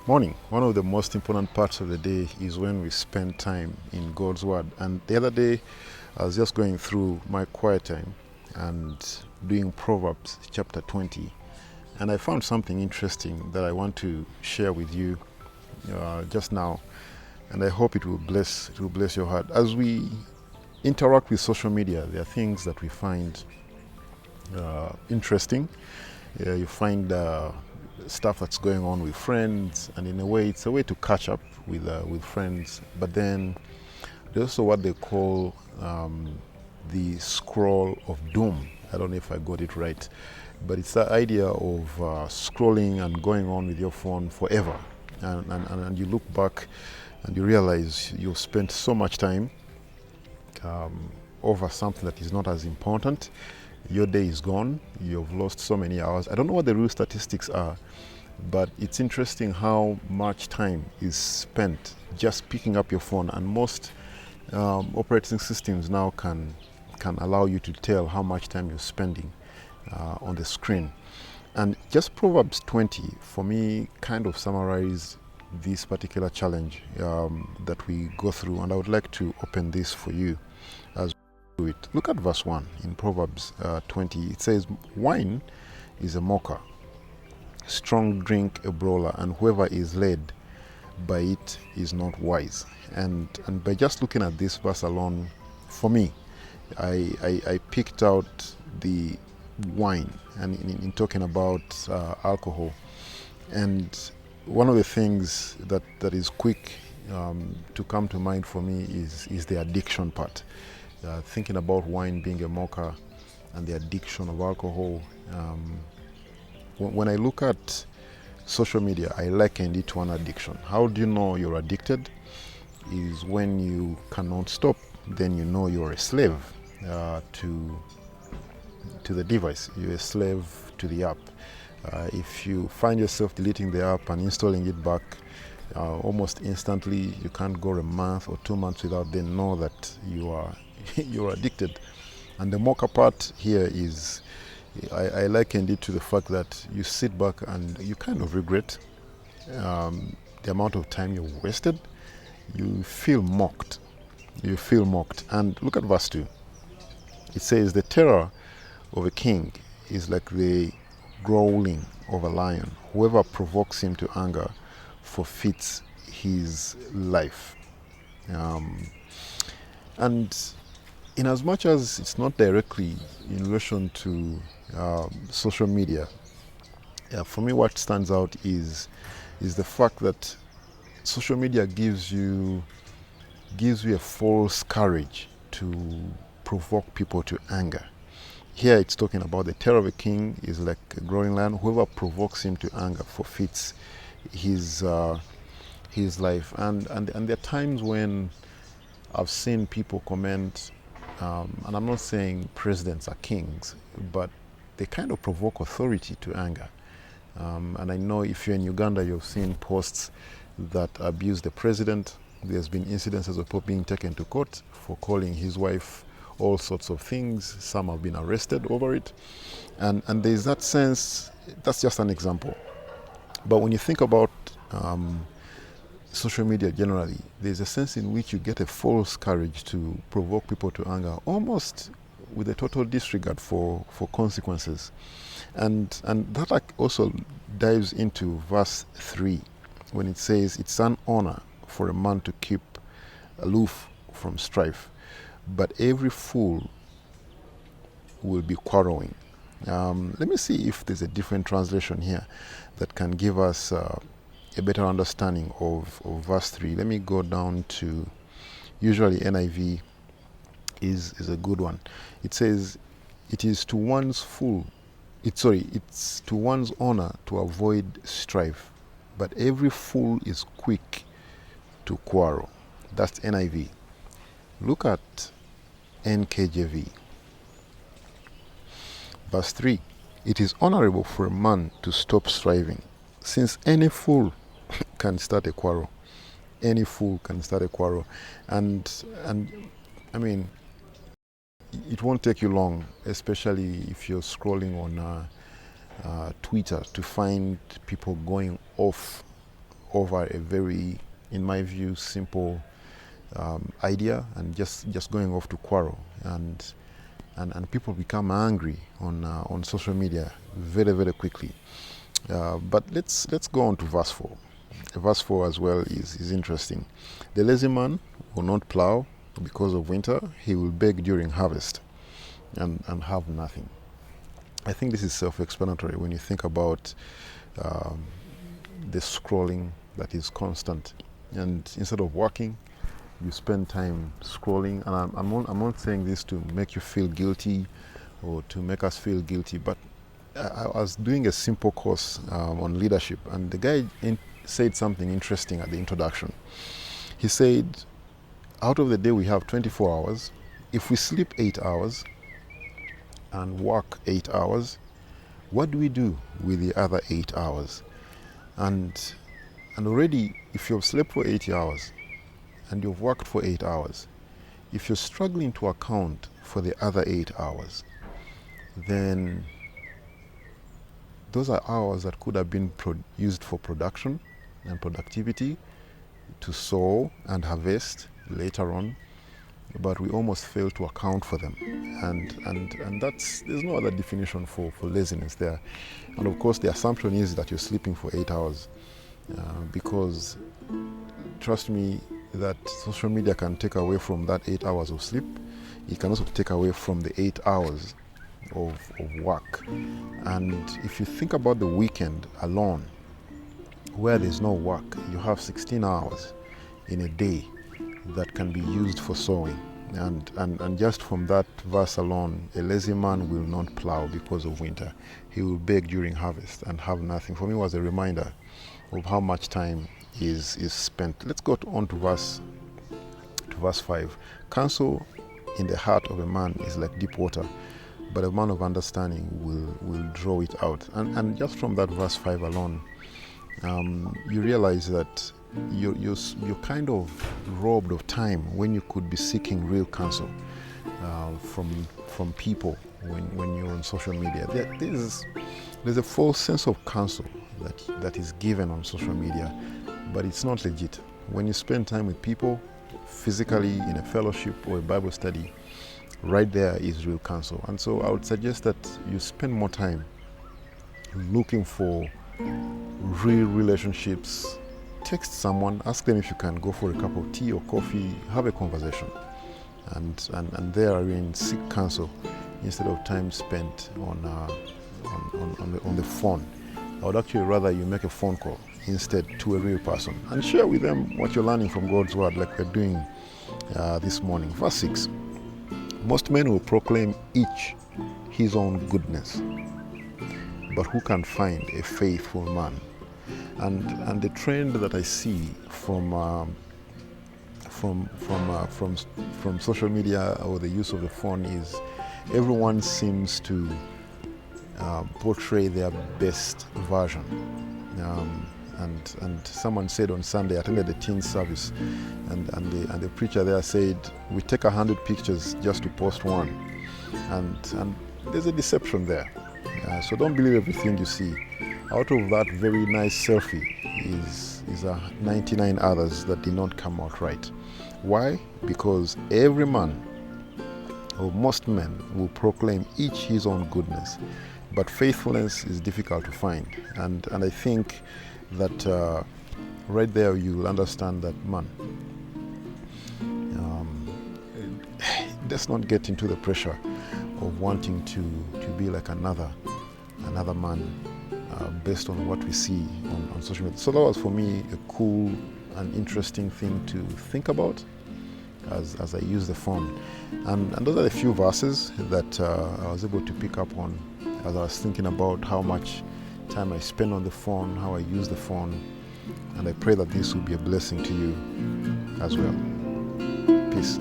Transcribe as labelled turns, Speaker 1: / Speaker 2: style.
Speaker 1: Morning. One of the most important parts of the day is when we spend time in God's Word. And the other day, I was just going through my quiet time and doing Proverbs chapter 20. And I found something interesting that I want to share with you just now. And I hope it will bless your heart. As we interact with social media, there are things that we find interesting. You find stuff that's going on with friends, and in a way, it's a way to catch up with friends. But then there's also what they call the scroll of doom. I don't know if I got it right, but it's the idea of scrolling and going on with your phone forever, and you look back and you realize you've spent so much time over something that is not as important. Your day is gone. You've lost so many hours. I don't know what the real statistics are, but it's interesting how much time is spent just picking up your phone. And most operating systems now can allow you to tell how much time you're spending on the screen. And just Proverbs 20 for me kind of summarize this particular challenge that we go through. And I would like to open this for you as we do it. Look at verse 1 in Proverbs 20. It says, "Wine is a mocker, strong drink a brawler, and whoever is led by it is not wise." And by just looking at this verse alone, for me, I picked out the wine and in talking about alcohol. And one of the things that is quick to come to mind for me is the addiction part. Thinking about wine being a mocker and the addiction of alcohol. When I look at social media, I liken it to an addiction. How do you know you're addicted? Is when you cannot stop, then you know you're a slave to the device. You're a slave to the app. If you find yourself deleting the app and installing it back almost instantly, you can't go a month or 2 months without then know that you're addicted. And the mocha part here is, I likened it to the fact that you sit back and you kind of regret the amount of time you wasted. You feel mocked. You feel mocked. And look at verse 2. It says, "The terror of a king is like the growling of a lion. Whoever provokes him to anger forfeits his life." And in as much as it's not directly in relation to social media, for me what stands out is the fact that social media gives you a false courage to provoke people to anger. Here it's talking about the terror of a king is like a growing lion. Whoever provokes him to anger forfeits his life. And there are times when I've seen people comment, and I'm not saying presidents are kings, but they kind of provoke authority to anger. And I know if you're in Uganda, you've seen posts that abuse the president. There's been incidences of people being taken to court for calling his wife all sorts of things. Some have been arrested over it. And there's that sense, that's just an example. But when you think about social media generally, there's a sense in which you get a false courage to provoke people to anger, almost with a total disregard for consequences. And that also dives into verse 3 when it says, "It's an honor for a man to keep aloof from strife, but every fool will be quarreling." Let me see if there's a different translation here that can give us a better understanding of verse 3. Let me go down to, usually NIV is a good one. It says, it's to one's honor to avoid strife, but every fool is quick to quarrel. That's NIV. Look at NKJV. Verse 3. "It is honorable for a man to stop striving, since any fool can start a quarrel." Any fool can start a quarrel. And I mean, it won't take you long, especially if you're scrolling on Twitter, to find people going off over a very, in my view, simple idea, and just going off to quarrel, and people become angry on social media very, very quickly. But let's go on to verse 4. Verse 4 as well is interesting. The lazy man will not plow because of winter. He will beg during harvest and have nothing. I think this is self-explanatory when you think about the scrolling that is constant. And instead of working, you spend time scrolling. And I'm not saying this to make you feel guilty or to make us feel guilty, but I was doing a simple course on leadership, and the guy said something interesting at the introduction. He said, out of the day we have 24 hours. If we sleep 8 hours and work 8 hours, what do we do with the other 8 hours? And already, if you've slept for 8 hours and you've worked for 8 hours, if you're struggling to account for the other 8 hours, then those are hours that could have been used for production and productivity, to sow and harvest later on, but we almost fail to account for them. And there's no other definition for laziness there. And of course, the assumption is that you're sleeping for 8 hours, because trust me, that social media can take away from that 8 hours of sleep. It can also take away from the 8 hours of work. And if you think about the weekend alone, where there's no work, you have 16 hours in a day that can be used for sowing. And just from that verse alone, a lazy man will not plow because of winter. He will beg during harvest and have nothing. For me, it was a reminder of how much time is spent. Let's go on to verse 5. Counsel in the heart of a man is like deep water, but a man of understanding will draw it out. And just from that verse 5 alone, you realize that you're kind of robbed of time when you could be seeking real counsel from people when you're on social media. There's a false sense of counsel that is given on social media, but it's not legit. When you spend time with people, physically in a fellowship or a Bible study, right there is real counsel. And so I would suggest that you spend more time looking for real relationships. Text someone, ask them if you can go for a cup of tea or coffee, have a conversation, and therein seek counsel instead of time spent on the phone. I would actually rather you make a phone call instead to a real person and share with them what you're learning from God's word, like we're doing this morning. Verse 6. Most men will proclaim each his own goodness, but who can find a faithful man? And the trend that I see from social media or the use of the phone is everyone seems to portray their best version. And someone said on Sunday, I attended the teen service, and the preacher there said, we take 100 pictures just to post one, and there's a deception there. So don't believe everything you see. Out of that very nice selfie is 99 others that did not come out right. Why? Because every man, or most men, will proclaim each his own goodness, but faithfulness is difficult to find. And I think that right there you'll understand that, man, let's not get into the pressure of wanting to be like another man based on what we see on social media. So that was for me a cool and interesting thing to think about as I use the phone. And those are the few verses that I was able to pick up on as I was thinking about how much time I spend on the phone, how I use the phone. And I pray that this will be a blessing to you as well. Peace.